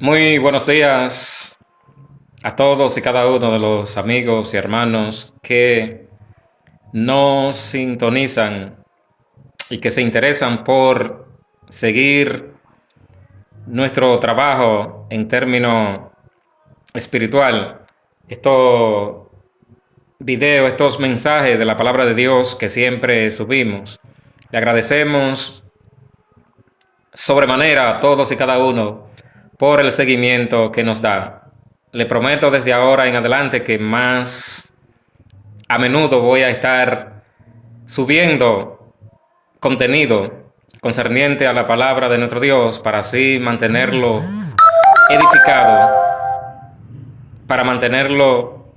Muy buenos días a todos y cada uno de los amigos y hermanos que nos sintonizan y que se interesan por seguir nuestro trabajo en término espiritual. Estos videos, estos mensajes de la palabra de Dios que siempre subimos. Le agradecemos sobremanera a todos y cada uno por el seguimiento que nos da. Le prometo desde ahora en adelante que más a menudo voy a estar subiendo contenido concerniente a la palabra de nuestro Dios para así mantenerlo edificado, para mantenerlo,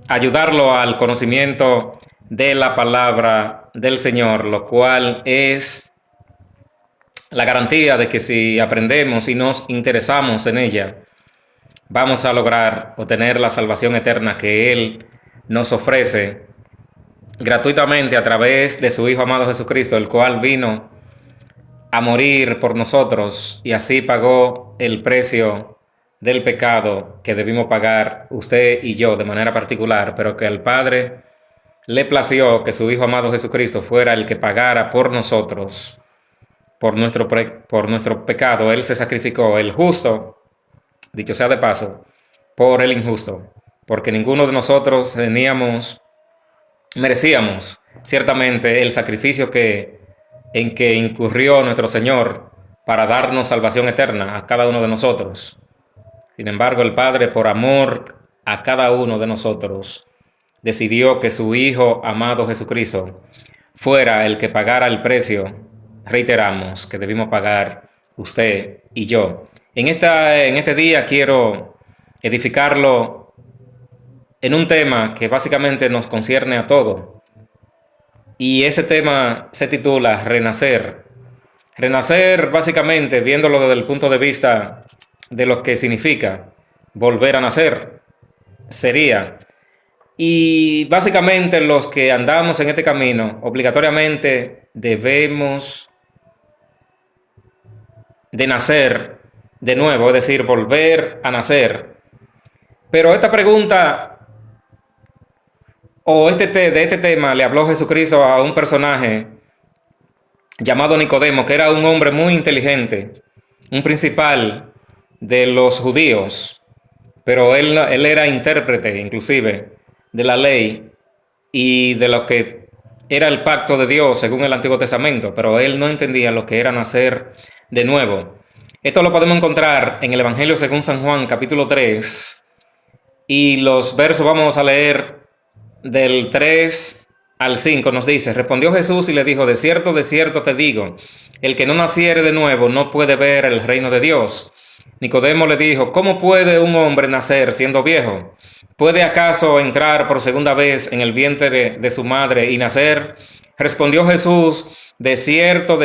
ayudarlo al conocimiento de la palabra del Señor, lo cual es la garantía de que si aprendemos y nos interesamos en ella, vamos a lograr obtener la salvación eterna que Él nos ofrece gratuitamente a través de su Hijo amado Jesucristo, el cual vino a morir por nosotros y así pagó el precio del pecado que debimos pagar usted y yo de manera particular, pero que al Padre le plació que su Hijo amado Jesucristo fuera el que pagara por nosotros, por nuestro pecado. Él se sacrificó, el justo, dicho sea de paso, por el injusto, porque ninguno de nosotros merecíamos ciertamente el sacrificio en que incurrió nuestro Señor para darnos salvación eterna a cada uno de nosotros. Sin embargo, el Padre, por amor a cada uno de nosotros, decidió que su Hijo amado Jesucristo fuera el que pagara el precio, reiteramos, que debimos pagar usted y yo. En este día quiero edificarlo en un tema que básicamente nos concierne a todos. Y ese tema se titula Renacer. Renacer, básicamente, viéndolo desde el punto de vista de lo que significa volver a nacer, sería. Y básicamente los que andamos en este camino, obligatoriamente debemos de nacer de nuevo, es decir, volver a nacer. Pero esta pregunta de este tema le habló Jesucristo a un personaje llamado Nicodemo, que era un hombre muy inteligente, un principal de los judíos, pero él era intérprete inclusive de la ley y de lo que era el pacto de Dios según el Antiguo Testamento, pero él no entendía lo que era nacer de nuevo. Esto lo podemos encontrar en el Evangelio según San Juan, capítulo 3, y los versos vamos a leer del 3 al 5. Nos dice: respondió Jesús y le dijo, de cierto te digo, el que no naciere de nuevo no puede ver el reino de Dios. Nicodemo le dijo, ¿cómo puede un hombre nacer siendo viejo? ¿Puede acaso entrar por segunda vez en el vientre de su madre y nacer? Respondió Jesús, de cierto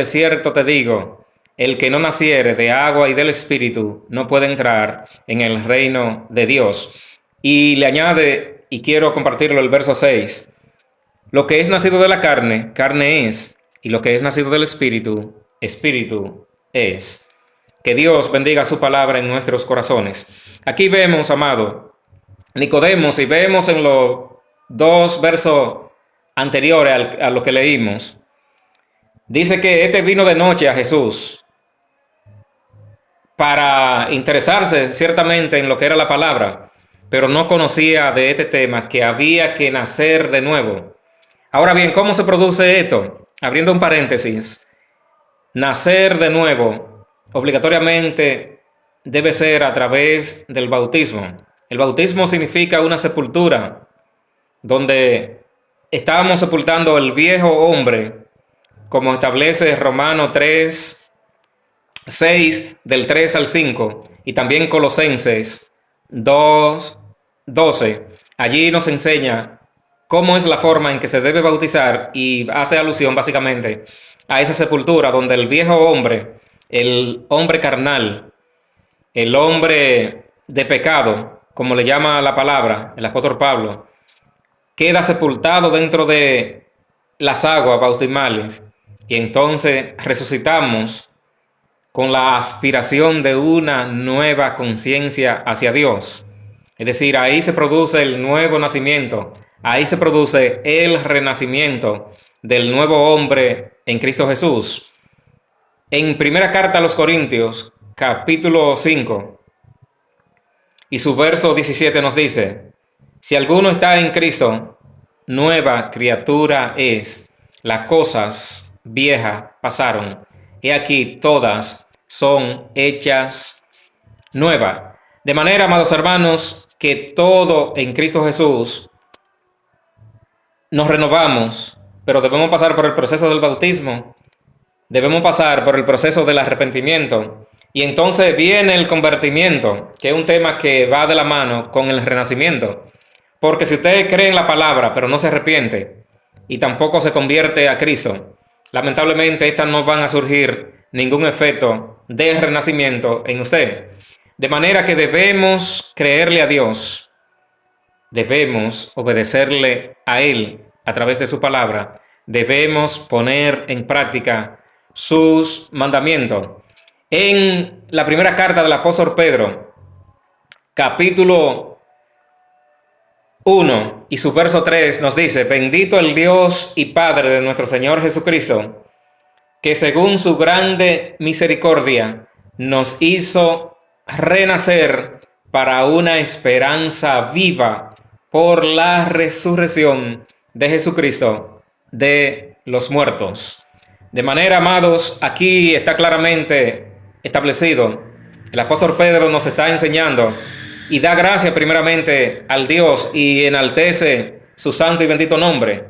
te digo, el que no naciere de agua y del Espíritu no puede entrar en el reino de Dios. Y le añade, y quiero compartirlo, el verso 6, lo que es nacido de la carne, carne es, y lo que es nacido del Espíritu, Espíritu es. Que Dios bendiga su palabra en nuestros corazones. Aquí vemos, amado, Nicodemo, y vemos en los dos versos anteriores a lo que leímos, dice que este vino de noche a Jesús para interesarse ciertamente en lo que era la palabra, pero no conocía de este tema, que había que nacer de nuevo. Ahora bien, ¿cómo se produce esto? Abriendo un paréntesis, nacer de nuevo obligatoriamente debe ser a través del bautismo. El bautismo significa una sepultura, donde estábamos sepultando el viejo hombre, como establece Romanos 3, 6, del 3 al 5, y también Colosenses 2, 12. Allí nos enseña cómo es la forma en que se debe bautizar y hace alusión básicamente a esa sepultura donde el viejo hombre, el hombre carnal, el hombre de pecado, como le llama la palabra el apóstol Pablo, queda sepultado dentro de las aguas bautismales y entonces resucitamos con la aspiración de una nueva conciencia hacia Dios. Es decir, ahí se produce el nuevo nacimiento, ahí se produce el renacimiento del nuevo hombre en Cristo Jesús. En primera carta a los Corintios, capítulo 5, y su verso 17 nos dice: si alguno está en Cristo, nueva criatura es. Las cosas viejas pasaron, y aquí todas son hechas nuevas. De manera, amados hermanos, que todo en Cristo Jesús nos renovamos, pero debemos pasar por el proceso del bautismo, debemos pasar por el proceso del arrepentimiento, y entonces viene el convertimiento, que es un tema que va de la mano con el renacimiento. Porque si usted cree en la palabra, pero no se arrepiente, y tampoco se convierte a Cristo, lamentablemente estas no van a surgir ningún efecto de renacimiento en usted. De manera que debemos creerle a Dios, debemos obedecerle a Él a través de su palabra, debemos poner en práctica sus mandamientos. En la primera carta del apóstol Pedro, capítulo 1 y su verso 3 nos dice: bendito el Dios y Padre de nuestro Señor Jesucristo, que según su grande misericordia nos hizo renacer para una esperanza viva por la resurrección de Jesucristo de los muertos. De manera, amados, aquí está claramente establecido. El apóstol Pedro nos está enseñando y da gracias primeramente al Dios y enaltece su santo y bendito nombre,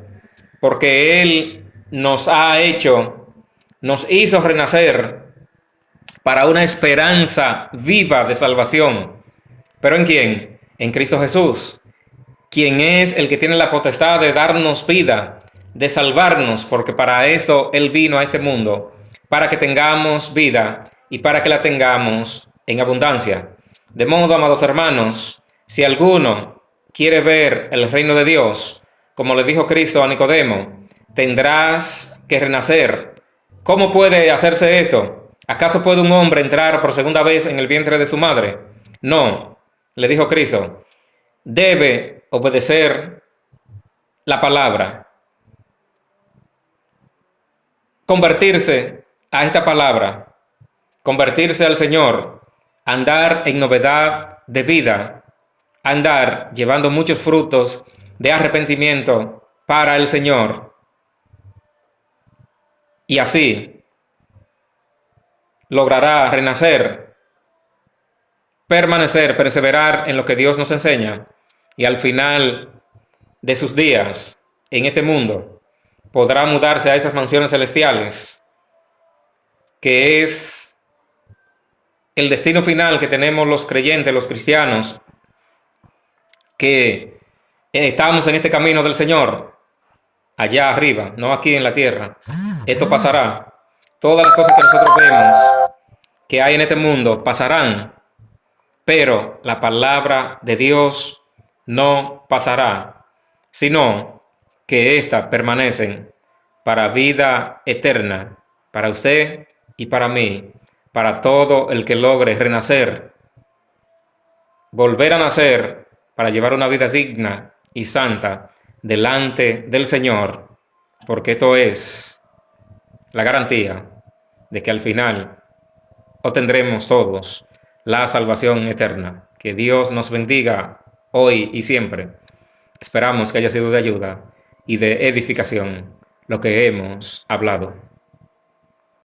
porque Él nos hizo renacer para una esperanza viva de salvación. ¿Pero en quién? En Cristo Jesús, quien es el que tiene la potestad de darnos vida, de salvarnos, porque para eso Él vino a este mundo, para que tengamos vida y para que la tengamos en abundancia. De modo, amados hermanos, si alguno quiere ver el reino de Dios, como le dijo Cristo a Nicodemo, tendrás que renacer. ¿Cómo puede hacerse esto? ¿Acaso puede un hombre entrar por segunda vez en el vientre de su madre? No, le dijo Cristo. Debe obedecer la palabra, convertirse a esta palabra, convertirse al Señor, andar en novedad de vida, andar llevando muchos frutos de arrepentimiento para el Señor. Y así logrará renacer, permanecer, perseverar en lo que Dios nos enseña, y al final de sus días en este mundo podrá mudarse a esas mansiones celestiales, que es el destino final que tenemos los creyentes, los cristianos, que estamos en este camino del Señor, allá arriba, no aquí en la tierra. Esto pasará. Todas las cosas que nosotros vemos que hay en este mundo pasarán, pero la palabra de Dios no pasará, sino que éstas permanecen para vida eterna, para usted y para mí, para todo el que logre renacer, volver a nacer para llevar una vida digna y santa delante del Señor, porque esto es la garantía de que al final obtendremos todos la salvación eterna. Que Dios nos bendiga hoy y siempre. Esperamos que haya sido de ayuda y de edificación lo que hemos hablado.